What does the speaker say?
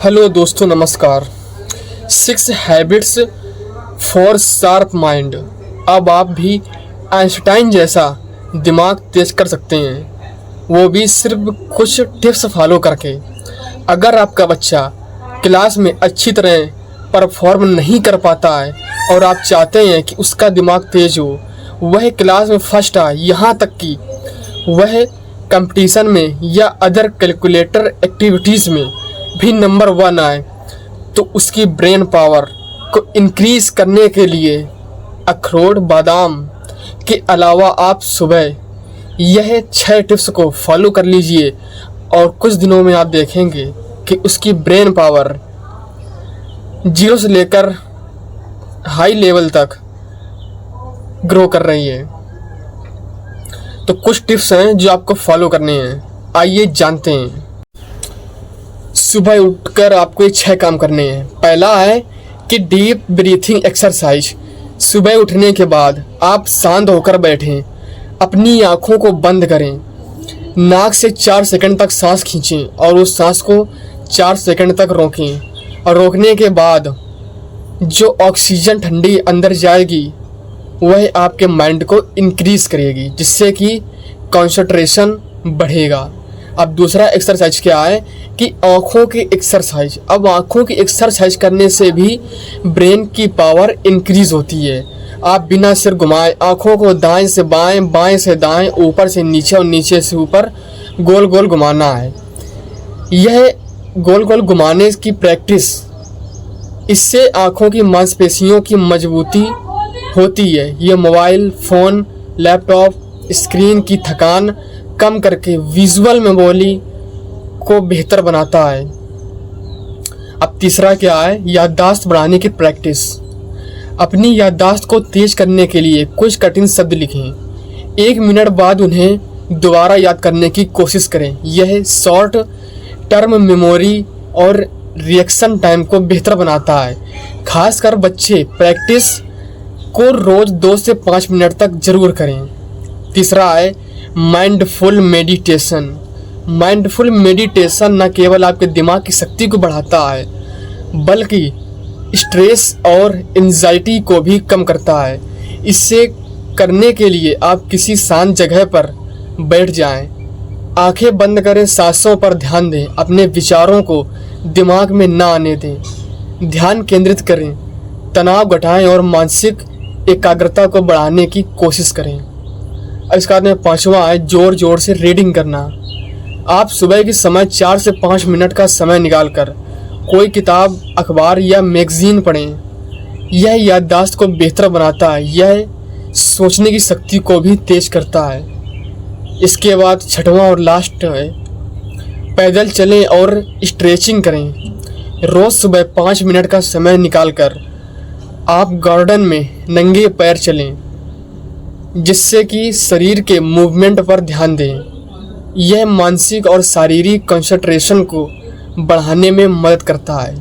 Hello दोस्तों, नमस्कार। 6 habits for sharp mind. अब आप भी आइंस्टाइन जैसा दिमाग तेज कर सकते हैं, वो भी सिर्फ कुछ टिप्स फॉलो करके। अगर आपका बच्चा क्लास में अच्छी तरह परफॉर्म नहीं कर पाता है और आप चाहते हैं कि उसका दिमाग तेज हो, वह क्लास में फर्स्ट आए, यहाँ तक कि वह कंपटीशन में या अदर कैलकुलेटर एक्टिविटीज़ में भी नंबर 1 आए, तो उसकी ब्रेन पावर को इंक्रीज करने के लिए अखरोट बादाम के अलावा आप सुबह यह 6 टिप्स को फॉलो कर लीजिए और कुछ दिनों में आप देखेंगे कि उसकी ब्रेन पावर 0 से लेकर हाई लेवल तक ग्रो कर रही है। तो कुछ टिप्स हैं जो आपको फॉलो करने हैं, आइए जानते हैं। सुबह उठकर आपको ये 6 काम करने हैं। पहला है कि डीप ब्रीथिंग एक्सरसाइज। सुबह उठने के बाद आप शांत होकर बैठें, अपनी आँखों को बंद करें, नाक से 4 सेकंड तक सांस खींचें और उस सांस को 4 सेकंड तक रोकें और रोकने के बाद जो ऑक्सीजन ठंडी अंदर जाएगी वह आपके माइंड को इंक्रीज़ करेगी, जिससे कि कंसंट्रेशन बढ़ेगा। अब दूसरा एक्सरसाइज क्या है कि आँखों की एक्सरसाइज। अब आँखों की एक्सरसाइज करने से भी ब्रेन की पावर इंक्रीज़ होती है। आप बिना सिर घुमाए आँखों को दाएं से बाएं, बाएं से दाएं, ऊपर से नीचे और नीचे से ऊपर गोल गोल घुमाना है। यह गोल गोल घुमाने की प्रैक्टिस, इससे आँखों की मांसपेशियों की मजबूती होती है। यह मोबाइल फ़ोन, लैपटॉप स्क्रीन की थकान कम करके विजुअल मेमोरी को बेहतर बनाता है। अब तीसरा क्या है, याददाश्त बढ़ाने की प्रैक्टिस। अपनी याददाश्त को तेज करने के लिए कुछ कठिन शब्द लिखें, 1 मिनट बाद उन्हें दोबारा याद करने की कोशिश करें। यह शॉर्ट टर्म मेमोरी और रिएक्शन टाइम को बेहतर बनाता है। खासकर बच्चे प्रैक्टिस को रोज़ 2 से 5 मिनट तक जरूर करें। तीसरा है माइंडफुल मेडिटेशन। माइंडफुल मेडिटेशन न केवल आपके दिमाग की शक्ति को बढ़ाता है बल्कि स्ट्रेस और एंजाइटी को भी कम करता है। इससे करने के लिए आप किसी शांत जगह पर बैठ जाएं, आंखें बंद करें, सांसों पर ध्यान दें, अपने विचारों को दिमाग में ना आने दें, ध्यान केंद्रित करें, तनाव घटाएं और मानसिक एकाग्रता को बढ़ाने की कोशिश करें। अब इसके बाद में 5वां है जोर जोर से रीडिंग करना। आप सुबह के समय 4 से 5 मिनट का समय निकालकर कोई किताब, अखबार या मैगजीन पढ़ें। यह याददाश्त को बेहतर बनाता है, यह सोचने की शक्ति को भी तेज करता है। इसके बाद 6वां और लास्ट है पैदल चलें और स्ट्रेचिंग करें। रोज़ सुबह 5 मिनट का समय निकालकर आप गार्डन में नंगे पैर चलें, जिससे कि शरीर के मूवमेंट पर ध्यान दें। यह मानसिक और शारीरिक कंसंट्रेशन को बढ़ाने में मदद करता है।